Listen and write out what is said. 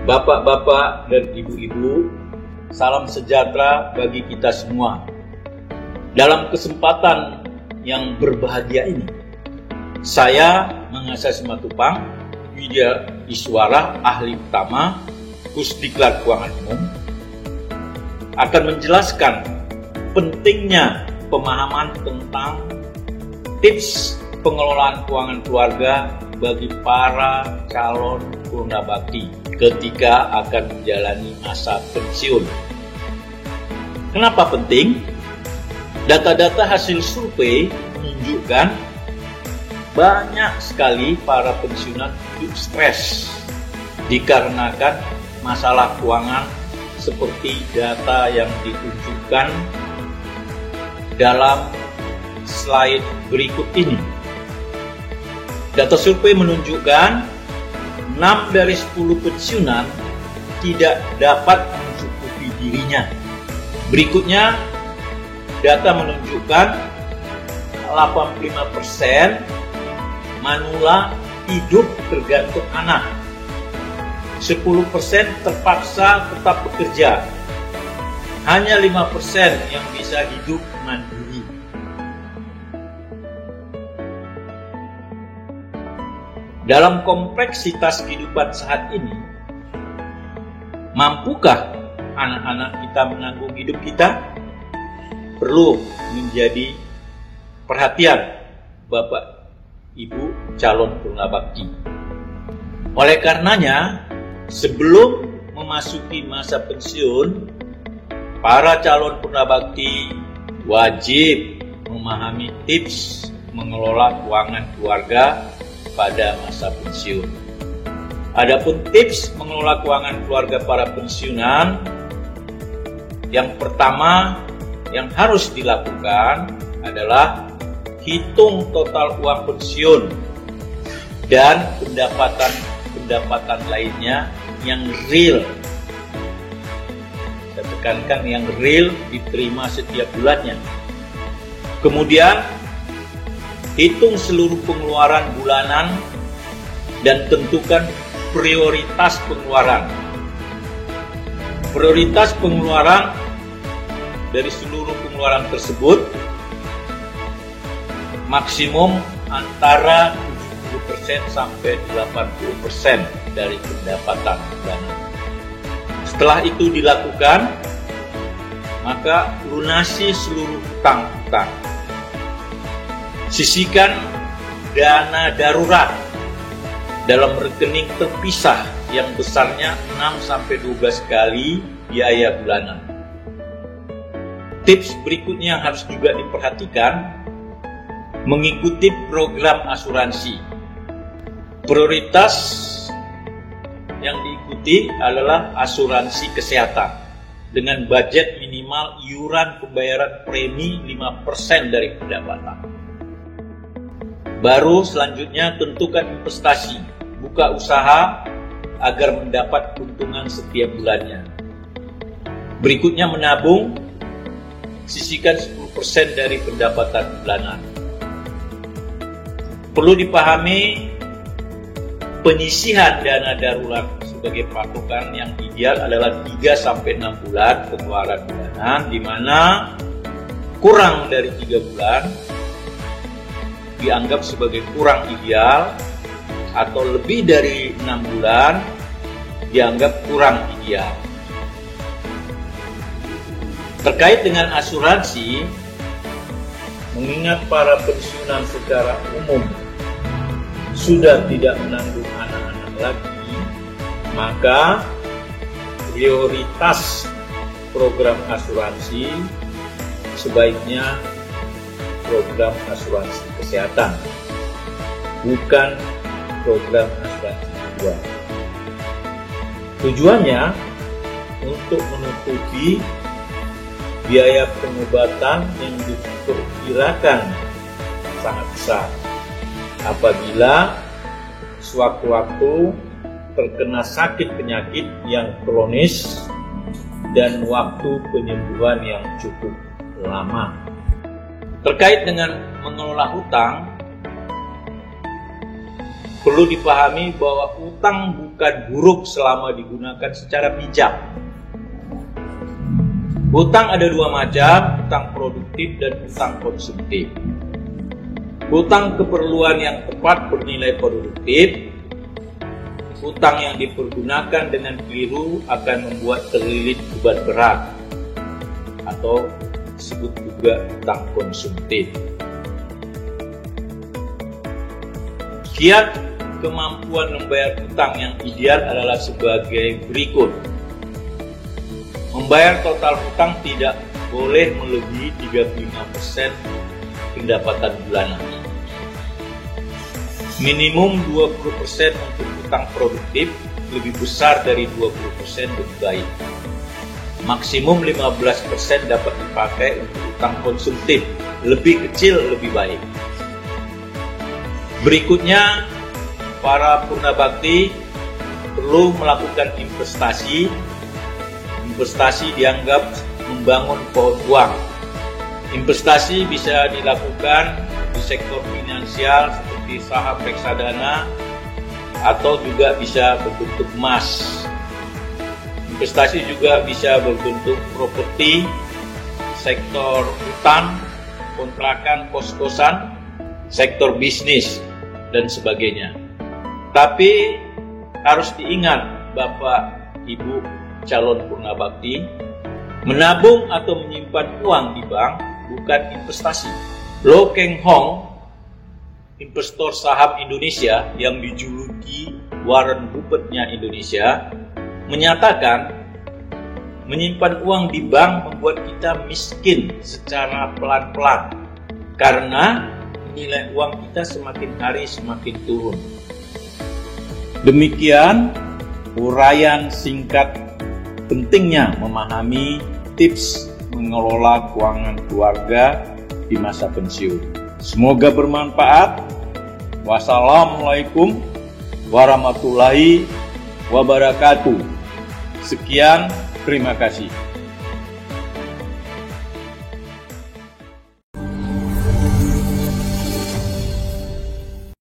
Bapak-bapak dan ibu-ibu, salam sejahtera bagi kita semua. Dalam kesempatan yang berbahagia ini, saya Mangasa Simatupang Widya Iswara, ahli utama Pusdiklat Keuangan Umum, akan menjelaskan pentingnya pemahaman tentang tips pengelolaan keuangan keluarga bagi para calon purnabakti ketika akan menjalani masa pensiun. Kenapa penting? Data-data hasil survei menunjukkan banyak sekali para pensiunan hidup stres dikarenakan masalah keuangan seperti data yang ditunjukkan dalam slide berikut ini. Data survei menunjukkan 6 dari 10 pensiunan tidak dapat mencukupi dirinya. Berikutnya, data menunjukkan 85% manula hidup tergantung anak. 10% terpaksa tetap bekerja. Hanya 5% yang bisa hidup mandiri. Dalam kompleksitas kehidupan saat ini, mampukah anak-anak kita menanggung hidup kita? Perlu menjadi perhatian Bapak, Ibu calon purnabakti. Oleh karenanya, sebelum memasuki masa pensiun, para calon purnabakti wajib memahami tips mengelola keuangan keluarga pada masa pensiun. Adapun tips mengelola keuangan keluarga para pensiunan, yang pertama yang harus dilakukan adalah hitung total uang pensiun dan pendapatan lainnya yang real. Saya tekankan yang real diterima setiap bulannya. Kemudian hitung seluruh pengeluaran bulanan dan tentukan prioritas pengeluaran. Prioritas pengeluaran dari seluruh pengeluaran tersebut maksimum antara 70% sampai 80% dari pendapatan bulanan. Setelah itu dilakukan, maka lunasi seluruh hutang-hutang. Sisihkan dana darurat dalam rekening terpisah yang besarnya 6-12 kali biaya bulanan. Tips berikutnya yang harus juga diperhatikan, mengikuti program asuransi. Prioritas yang diikuti adalah asuransi kesehatan dengan budget minimal iuran pembayaran premi 5% dari pendapatan. Baru selanjutnya tentukan investasi, buka usaha agar mendapat keuntungan setiap bulannya. Berikutnya menabung, sisihkan 10% dari pendapatan bulanan. Perlu dipahami, penyisihan dana darurat sebagai patokan yang ideal adalah 3-6 bulan pengeluaran bulanan, di mana kurang dari 3 bulan dianggap sebagai kurang ideal, atau lebih dari 6 bulan dianggap kurang ideal. Terkait dengan asuransi, mengingat para pensiunan secara umum sudah tidak menanggung anak-anak lagi, maka prioritas program asuransi sebaiknya program asuransi kesehatan, bukan program asuransi jiwa. Tujuannya untuk menutupi biaya pengobatan yang diperkirakan sangat besar apabila sewaktu-waktu terkena sakit penyakit yang kronis dan waktu penyembuhan yang cukup lama. Terkait dengan mengelola hutang, perlu dipahami bahwa utang bukan buruk selama digunakan secara bijak. Utang ada dua macam, utang produktif dan utang konsumtif. Utang keperluan yang tepat bernilai produktif. Utang yang dipergunakan dengan keliru akan membuat terlilit beban berat atau disebut juga utang konsumtif. Kiat kemampuan membayar utang yang ideal adalah sebagai berikut. Membayar total utang tidak boleh melebihi 35% pendapatan bulanan. Minimum 20% untuk utang produktif, lebih besar dari 20% lebih baik. Maksimum 15% dapat dipakai untuk utang konsumtif, lebih kecil lebih baik. Berikutnya, para purna bakti perlu melakukan investasi. Investasi dianggap membangun pohon uang. Investasi bisa dilakukan di sektor finansial seperti saham reksadana atau juga bisa berbentuk emas. Investasi juga bisa berbentuk properti, sektor hutan, kontrakan, kos-kosan, sektor bisnis, dan sebagainya. Tapi harus diingat Bapak, Ibu calon purna bakti, menabung atau menyimpan uang di bank bukan investasi. Lo Keng Hong, investor saham Indonesia yang dijuluki Warren Buffett-nya Indonesia, menyatakan menyimpan uang di bank membuat kita miskin secara pelan-pelan karena nilai uang kita semakin hari semakin turun. Demikian uraian singkat pentingnya memahami tips mengelola keuangan keluarga di masa pensiun. Semoga bermanfaat. Wassalamualaikum warahmatullahi wabarakatuh. Sekian, terima kasih.